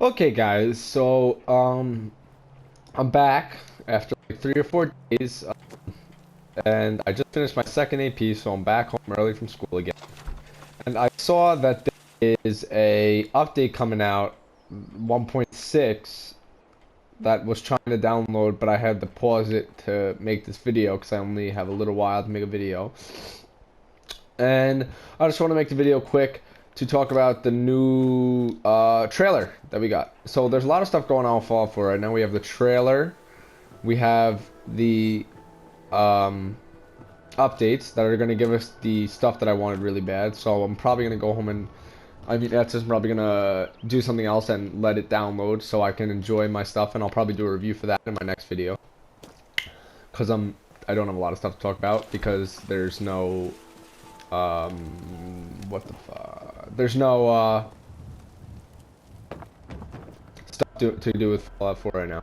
Okay, guys. I'm back after like 3 or 4 days, and I just finished my second AP, so I'm back home early from school again. And I saw that there is a update coming out, 1.6, that was trying to download, but I had to pause it to make this video because I only have a little while to make a video. And I just want to make the video quick to talk about the new trailer that we got. So there's a lot of stuff going on with Fallout 4 right now. We have the trailer, we have the updates that are going to give us the stuff that I wanted really bad. So I'm probably going to go home and, I mean, that's just probably going to do something else and let it download so I can enjoy my stuff, and I'll probably do a review for that in my next video. Because I don't have a lot of stuff to talk about because there's no what the fuck? There's no stuff to do with Fallout 4 right now,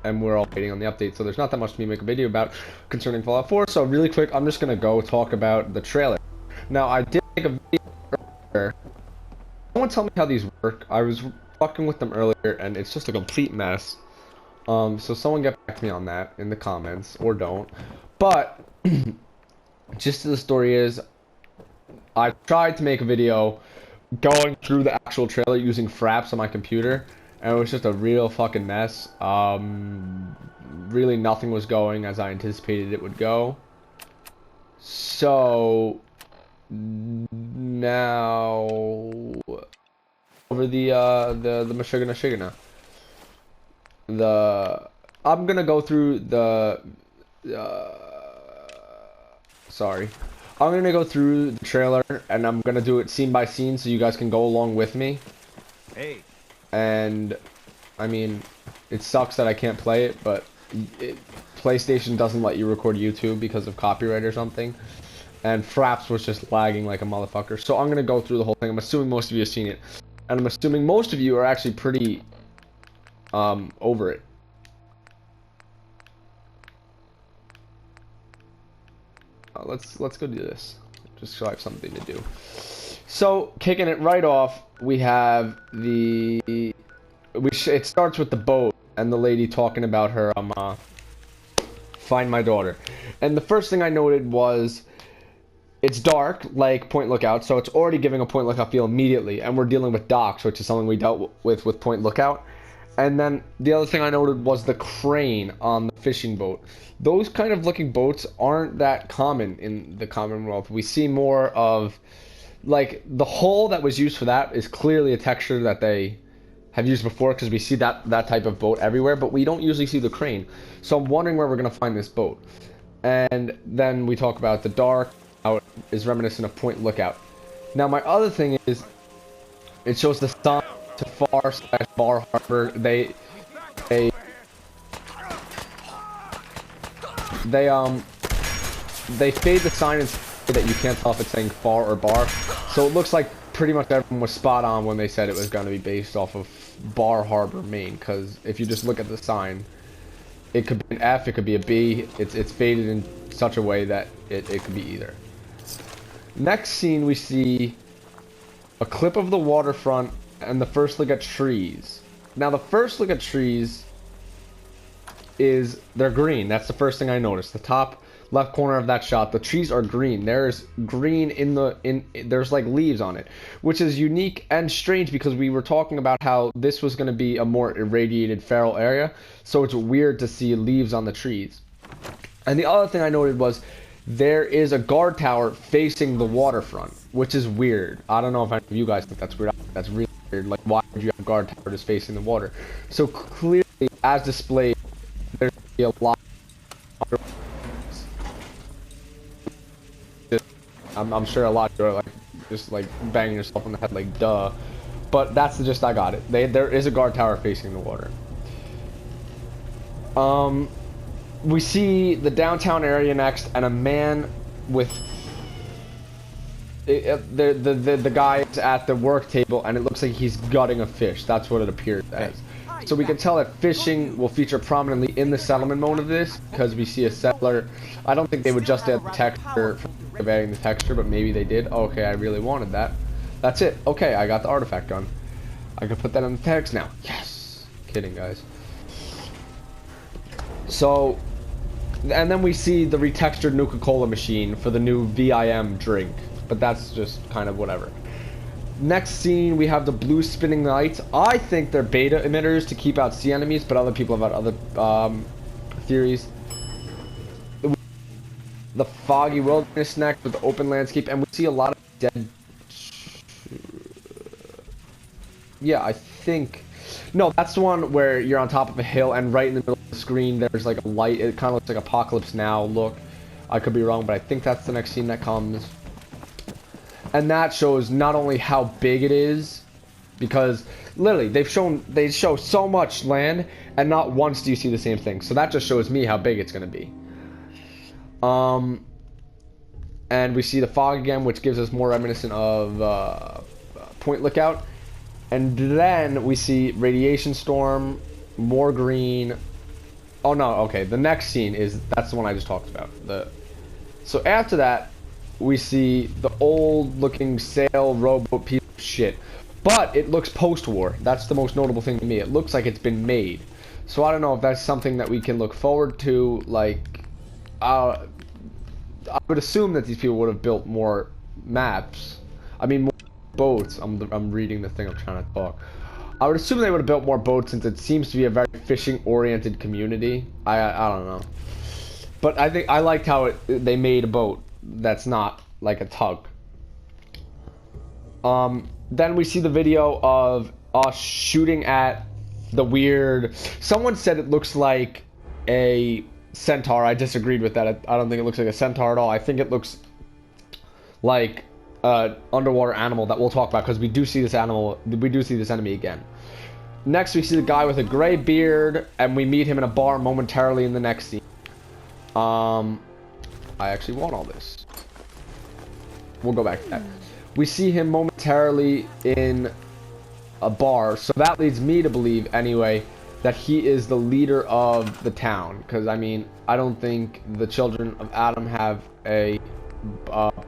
and we're all waiting on the update. So there's not that much to me make a video about concerning Fallout 4. So really quick, I'm just gonna go talk about the trailer. Now I did make a video earlier. Someone tell me how these work. I was fucking with them earlier, and it's just a complete mess. So someone get back to me on that in the comments, or don't. But gist of the story is, I tried to make a video going through the actual trailer using Fraps on my computer, and it was just a real fucking mess. Really nothing was going as I anticipated it would go. So now over the Mashigana. I'm gonna go through the sorry. I'm gonna go through the trailer, and I'm gonna do it scene by scene so you guys can go along with me. Hey. And I mean, it sucks that I can't play it, but PlayStation doesn't let you record YouTube because of copyright or something. And Fraps was just lagging like a motherfucker. So I'm gonna go through the whole thing. I'm assuming most of you have seen it, and I'm assuming most of you are actually pretty over it. Let's go do this. Just so I have something to do. So kicking it right off, we have it starts with the boat and the lady talking about her find my daughter. And the first thing I noted was it's dark like Point Lookout, so it's already giving a Point Lookout feel immediately, and we're dealing with docks, which is something we dealt with Point Lookout. And then the other thing I noted was the crane on the fishing boat. Those kind of looking boats aren't that common in the Commonwealth. We see more of, like, the hull that was used for that is clearly a texture that they have used before, because we see that type of boat everywhere, but we don't usually see the crane. So I'm wondering where we're going to find this boat. And then we talk about the dark, how it is reminiscent of Point Lookout. Now my other thing is, it shows the sun to Far/Bar Harbor. They fade the sign and say that you can't tell if it's saying Far or Bar. So it looks like pretty much everyone was spot on when they said it was going to be based off of Bar Harbor, Maine. Because if you just look at the sign, it could be an F, it could be a B. It's faded in such a way that it could be either. Next scene, we see a clip of the waterfront and the first look at trees. Now the first look at trees is they're green. That's the first thing I noticed. The top left corner of that shot, the trees are green. There's green there's like leaves on it, which is unique and strange because we were talking about how this was going to be a more irradiated feral area, so it's weird to see leaves on the trees. And the other thing I noted was there is a guard tower facing the waterfront, which is weird. I don't know if any of you guys think that's weird. That's really weird. Like, why would you have a guard tower just facing the water? So clearly, as displayed, there's a lot. I'm sure a lot of you are like just like banging yourself on the head, like duh. But that's the gist I got it. There is a guard tower facing the water. We see the area next, and a man with the guy is at the work table, and it looks like he's gutting a fish. That's what it appears as. So we can tell that fishing will feature prominently in the settlement mode of this, because we see a settler. I don't think they would just add the texture of adding the texture, but maybe they did. Okay, I really wanted that. That's it. Okay, I got the artifact gun. I can put that on the text now. Yes. Kidding, guys. So, and then we see the retextured Nuka-Cola machine for the new VIM drink. But that's just kind of whatever. Next scene, we have the blue spinning lights. I think they're beta emitters to keep out sea enemies, but other people have had other theories. The foggy wilderness next with the open landscape, and we see a lot of dead... Yeah, I think... No, that's the one where you're on top of a hill, and right in the middle of the screen, there's like a light. It kind of looks like Apocalypse Now look. I could be wrong, but I think that's the next scene that comes. And that shows not only how big it is, because literally they show so much land, and not once do you see the same thing. So that just shows me how big it's gonna be. And we see the fog again, which gives us more reminiscent of Point Lookout. And then we see Radiation Storm, more green. Oh no, okay. The next scene that's the one I just talked about. So after that, we see the old-looking sail rowboat piece of shit. But it looks post-war. That's the most notable thing to me. It looks like it's been made. So I don't know if that's something that we can look forward to. Like, I would assume that these people would have built more maps. I mean, more boats. I'm reading the thing. I'm trying to talk. I would assume they would have built more boats since it seems to be a very fishing-oriented community. I don't know. But I think I liked how they made a boat that's not like a tug. Then we see the video of us shooting at the weird... Someone said it looks like a centaur. I disagreed with that. I don't think it looks like a centaur at all. I think it looks like an underwater animal that we'll talk about, because we do see this enemy again. Next, we see the guy with a gray beard, and we meet him in a bar momentarily in the next scene. I actually want all this. We'll go back to that. We see him momentarily in a bar, so that leads me to believe, anyway, that he is the leader of the town. Because, I mean, I don't think the children of Adam have a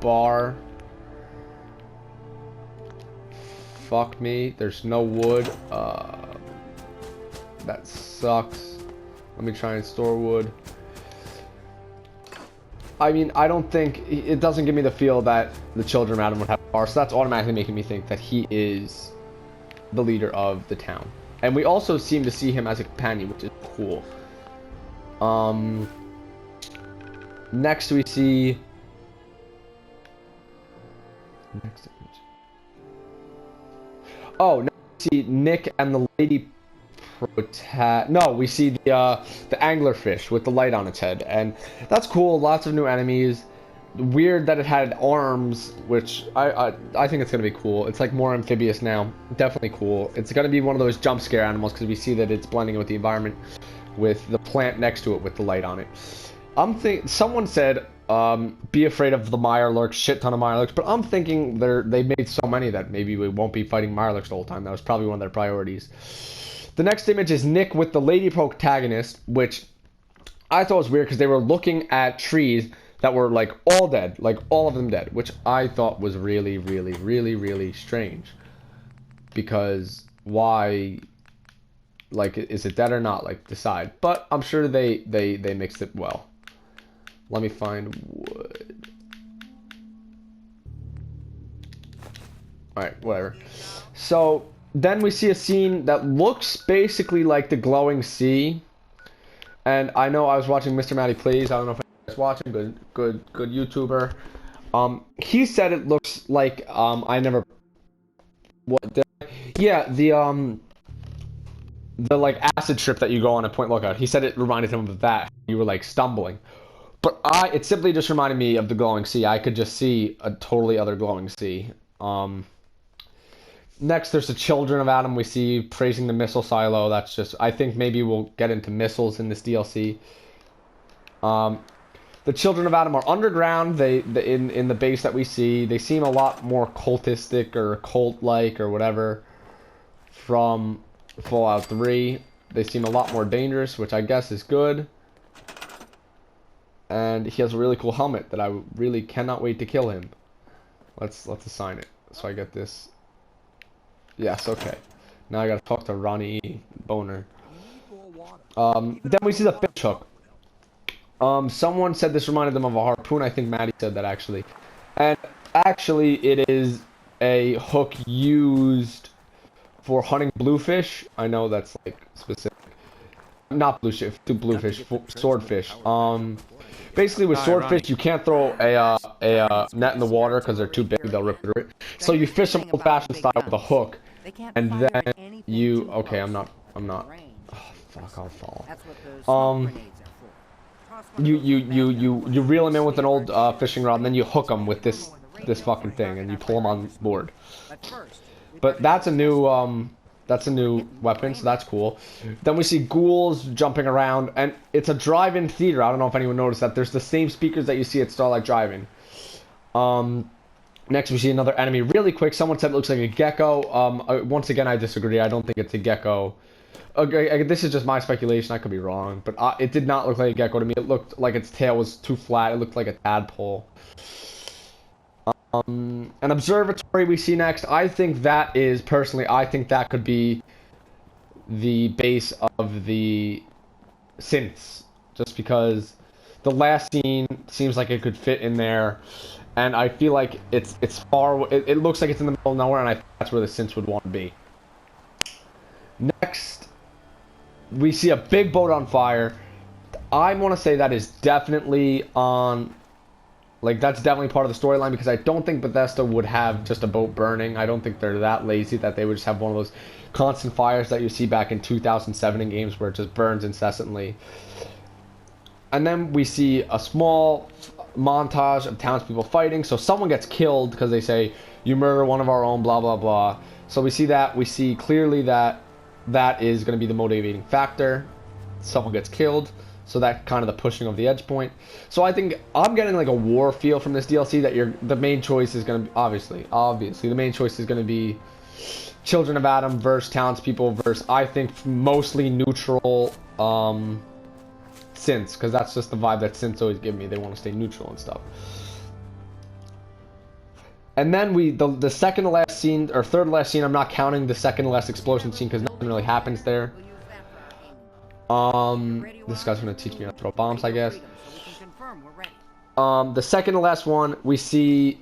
bar. Fuck me. There's no wood. That sucks. Let me try and store wood. I mean, I don't think... It doesn't give me the feel that the children of Adam would have a bar, so that's automatically making me think that he is the leader of the town. And we also seem to see him as a companion, which is cool. Next we see... Next image. Oh, now we see Nick and the lady... No, we see the anglerfish with the light on its head, and that's cool. Lots of new enemies. Weird that it had arms, which I think it's gonna be cool. It's like more amphibious now. Definitely cool. It's gonna be one of those jump scare animals because we see that it's blending in with the environment, with the plant next to it with the light on it. Someone said, be afraid of the Mirelurks, shit ton of Mirelurks, but I'm thinking they made so many that maybe we won't be fighting Mirelurks the whole time. That was probably one of their priorities. The next image is Nick with the lady protagonist, which I thought was weird because they were looking at trees that were like all dead, like all of them dead, which I thought was really, really, really, really strange. Because why, like, is it dead or not? Like, decide. But I'm sure they mixed it well. Let me find wood. Alright, whatever. So... Then we see a scene that looks basically like the glowing sea. And I know I was watching Mr. Matty Plays. I don't know if anybody's watching. Good YouTuber. He said it looks like the like acid trip that you go on at Point Lookout. He said it reminded him of that. You were like stumbling. But it simply just reminded me of the glowing sea. I could just see a totally other glowing sea. Next, there's the children of Adam we see praising the missile silo. That's just... I think maybe we'll get into missiles in this DLC. The children of Adam are underground. In the base that we see. They seem a lot more cultistic or cult-like or whatever from Fallout 3. They seem a lot more dangerous, which I guess is good. And he has a really cool helmet that I really cannot wait to kill him. Let's assign it. So I get this... Yes, okay. Now I gotta talk to Ronnie E. Boner. Then we see the fish hook. Someone said this reminded them of a harpoon. I think Maddie said that actually. And actually, it is a hook used for hunting bluefish. I know that's like specific. Not bluefish, swordfish. Basically with swordfish, you can't throw a net in the water because they're too big. They'll rip through it. So you fish them old-fashioned style with a hook, and then you. Okay, I'm not. Oh, fuck, I'll fall. You reel them in with an old fishing rod, and then you hook them with this fucking thing, and you pull them on board. But that's a new weapon, so that's cool. Then we see ghouls jumping around, and it's a drive-in theater. I don't know if anyone noticed that. There's the same speakers that you see at Starlight Drive-In. Next we see another enemy. Really quick, someone said it looks like a gecko. Once again, I disagree. I don't think it's a gecko. Okay, this is just my speculation. I could be wrong, but it did not look like a gecko to me. It looked like its tail was too flat. It looked like a tadpole. An observatory we see next. I think that is, personally, I think that could be the base of the synths. Just because the last scene seems like it could fit in there. And I feel like it's far, it looks like it's in the middle of nowhere, and I think that's where the synths would want to be. Next, we see a big boat on fire. I want to say that is definitely on... Like, that's definitely part of the storyline, because I don't think Bethesda would have just a boat burning. I don't think they're that lazy that they would just have one of those constant fires that you see back in 2007 in games where it just burns incessantly. And then we see a small montage of townspeople fighting. So someone gets killed because they say, you murder one of our own, blah, blah, blah. So we see that. We see clearly that that is going to be the motivating factor. Someone gets killed. So that kind of the pushing of the edge point. So I think I'm getting like a war feel from this DLC that the main choice is going to be, obviously, the main choice is going to be Children of Adam versus townspeople versus, I think, mostly neutral synths, because that's just the vibe that synths always give me. They want to stay neutral and stuff. And then the second to last scene, or third to last scene, I'm not counting the second to last explosion scene because nothing really happens there. This guy's gonna teach me how to throw bombs, I guess. The second to last one, we see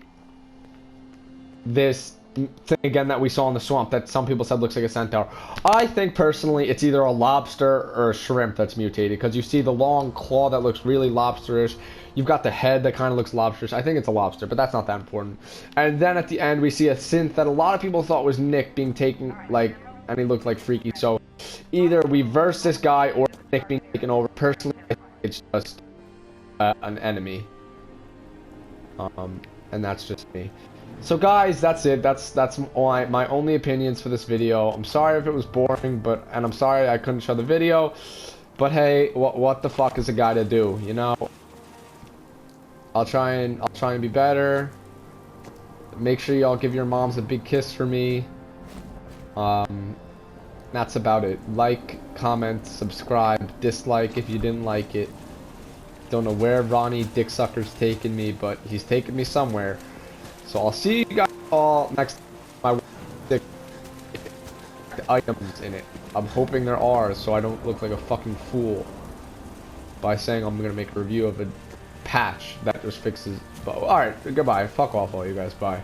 this thing again that we saw in the swamp that some people said looks like a centaur. I think personally it's either a lobster or a shrimp that's mutated, because you see the long claw that looks really lobsterish. You've got the head that kind of looks lobsterish. I think it's a lobster, but that's not that important. And then at the end we see a synth that a lot of people thought was Nick being taken, like, and he looked like Freaky. So either we verse this guy or Nick being taken over. Personally, I think it's just an enemy. And that's just me. So guys, that's it. That's my only opinions for this video. I'm sorry if it was boring, and I'm sorry I couldn't show the video. But hey, what the fuck is a guy to do, you know? I'll try and be better. Make sure y'all give your moms a big kiss for me. That's about it. Like, comment, subscribe, dislike if you didn't like it. Don't know where Ronnie Dicksucker's taking me, but he's taking me somewhere. So I'll see you guys all next time. My items in it. I'm hoping there are, so I don't look like a fucking fool by saying I'm gonna make a review of a patch that just fixes. Alright, goodbye. Fuck off all you guys. Bye.